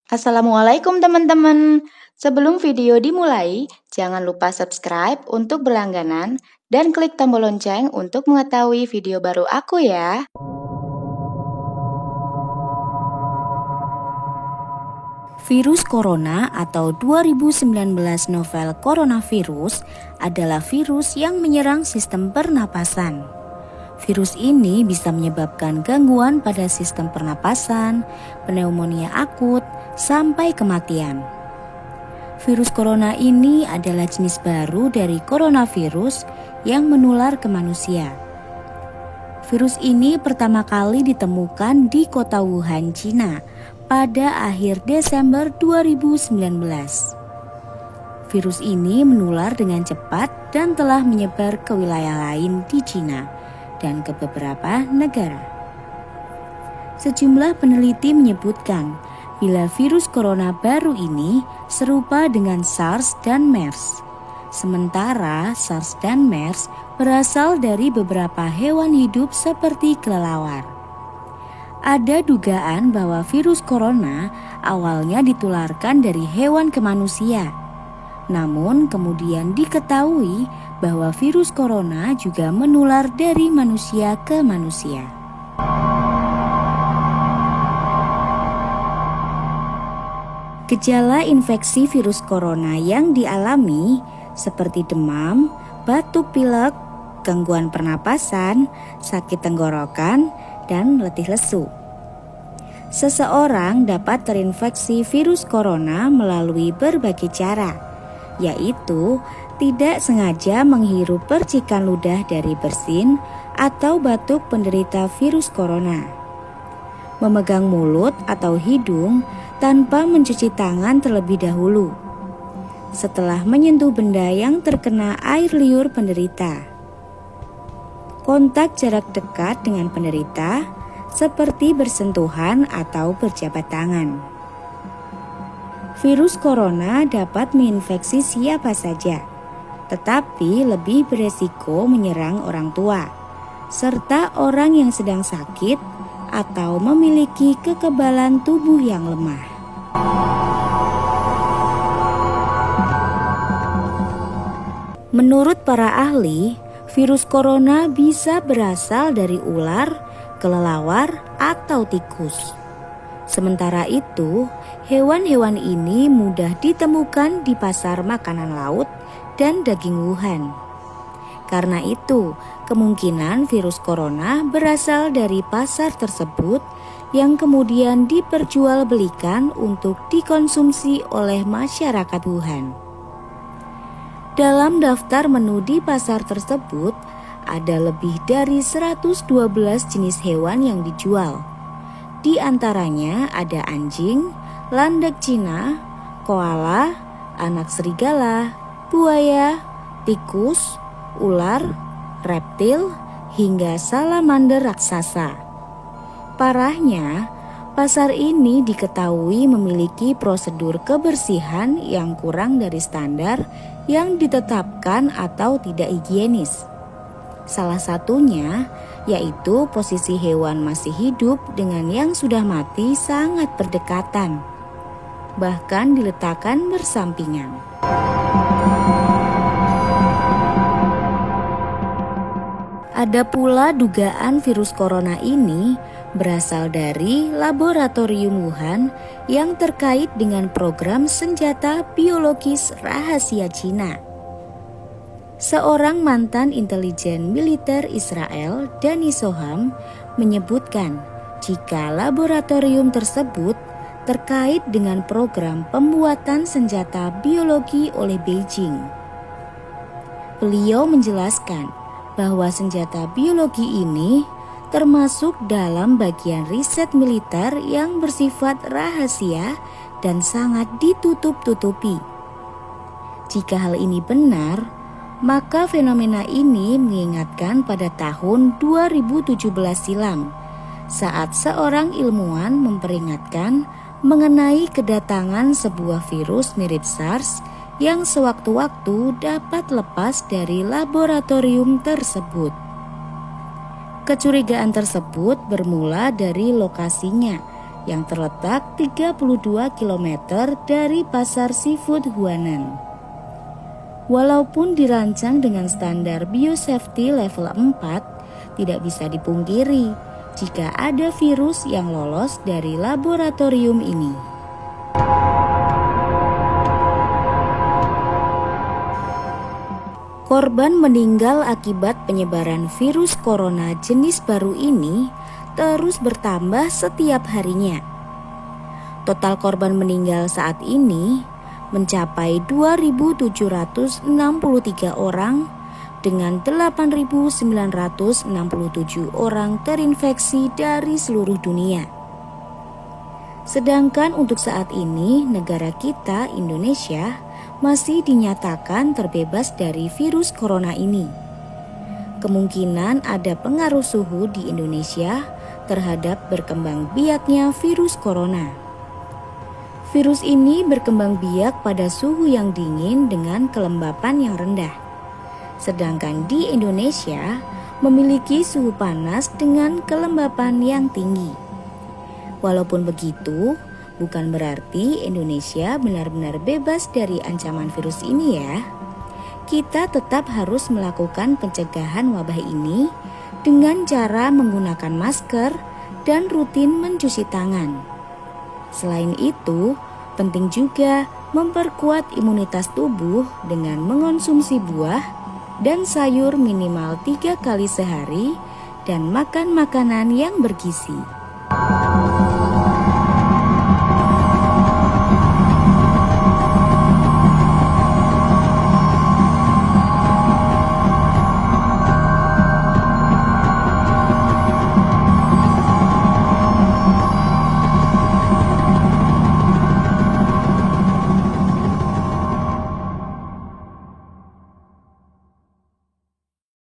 Assalamualaikum teman-teman. Sebelum video dimulai, jangan lupa subscribe untuk berlangganan dan klik tombol lonceng untuk mengetahui video baru aku ya. Virus corona atau 2019 novel coronavirus adalah virus yang menyerang sistem pernapasan. Virus ini bisa menyebabkan gangguan pada sistem pernapasan, pneumonia akut, sampai kematian. Virus corona ini adalah jenis baru dari coronavirus yang menular ke manusia. Virus ini pertama kali ditemukan di kota Wuhan, Cina pada akhir Desember 2019. Virus ini menular dengan cepat dan telah menyebar ke wilayah lain di Cina dan ke beberapa negara. Sejumlah peneliti menyebutkan bila virus corona baru ini serupa dengan SARS dan MERS. Sementara SARS dan MERS berasal dari beberapa hewan hidup seperti kelelawar. Ada dugaan bahwa virus corona awalnya ditularkan dari hewan ke manusia. Namun kemudian diketahui bahwa virus corona juga menular dari manusia ke manusia. Gejala infeksi virus corona yang dialami seperti demam, batuk pilek, gangguan pernapasan, sakit tenggorokan, dan letih lesu. Seseorang dapat terinfeksi virus corona melalui berbagai cara, yaitu tidak sengaja menghirup percikan ludah dari bersin atau batuk penderita virus corona, memegang mulut atau hidung tanpa mencuci tangan terlebih dahulu, setelah menyentuh benda yang terkena air liur penderita, kontak jarak dekat dengan penderita seperti bersentuhan atau berjabat tangan. Virus corona dapat menginfeksi siapa saja, tetapi lebih beresiko menyerang orang tua, serta orang yang sedang sakit atau memiliki kekebalan tubuh yang lemah. Menurut para ahli, virus corona bisa berasal dari ular, kelelawar, atau tikus. Sementara itu, hewan-hewan ini mudah ditemukan di pasar makanan laut dan daging Wuhan. Karena itu, kemungkinan virus corona berasal dari pasar tersebut yang kemudian diperjualbelikan untuk dikonsumsi oleh masyarakat Wuhan. Dalam daftar menu di pasar tersebut, ada lebih dari 112 jenis hewan yang dijual. Di antaranya ada anjing, landak Cina, koala, anak serigala, buaya, tikus, ular, reptil, hingga salamander raksasa. Parahnya, pasar ini diketahui memiliki prosedur kebersihan yang kurang dari standar yang ditetapkan atau tidak higienis. Salah satunya yaitu posisi hewan masih hidup dengan yang sudah mati sangat berdekatan, bahkan diletakkan bersampingan. Ada pula dugaan virus corona ini berasal dari laboratorium Wuhan yang terkait dengan program senjata biologis rahasia Cina. Seorang mantan intelijen militer Israel, Dani Soham, menyebutkan jika laboratorium tersebut terkait dengan program pembuatan senjata biologi oleh Beijing. Beliau menjelaskan bahwa senjata biologi ini termasuk dalam bagian riset militer yang bersifat rahasia dan sangat ditutup-tutupi. Jika hal ini benar, maka fenomena ini mengingatkan pada tahun 2017 silam, saat seorang ilmuwan memperingatkan mengenai kedatangan sebuah virus mirip SARS yang sewaktu-waktu dapat lepas dari laboratorium tersebut. Kecurigaan tersebut bermula dari lokasinya yang terletak 32 km dari pasar seafood Huanan. Walaupun dirancang dengan standar biosafety level 4, tidak bisa dipungkiri jika ada virus yang lolos dari laboratorium ini. Korban meninggal akibat penyebaran virus corona jenis baru ini terus bertambah setiap harinya. Total korban meninggal saat ini mencapai 2.763 orang dengan 8.967 orang terinfeksi dari seluruh dunia. Sedangkan untuk saat ini negara kita, Indonesia, masih dinyatakan terbebas dari virus corona ini. Kemungkinan ada pengaruh suhu di Indonesia terhadap berkembang biaknya virus corona. Virus ini berkembang biak pada suhu yang dingin dengan kelembapan yang rendah. Sedangkan di Indonesia memiliki suhu panas dengan kelembapan yang tinggi. Walaupun begitu, bukan berarti Indonesia benar-benar bebas dari ancaman virus ini ya. Kita tetap harus melakukan pencegahan wabah ini dengan cara menggunakan masker dan rutin mencuci tangan. Selain itu, penting juga memperkuat imunitas tubuh dengan mengonsumsi buah dan sayur minimal 3 kali sehari dan makan makanan yang bergizi.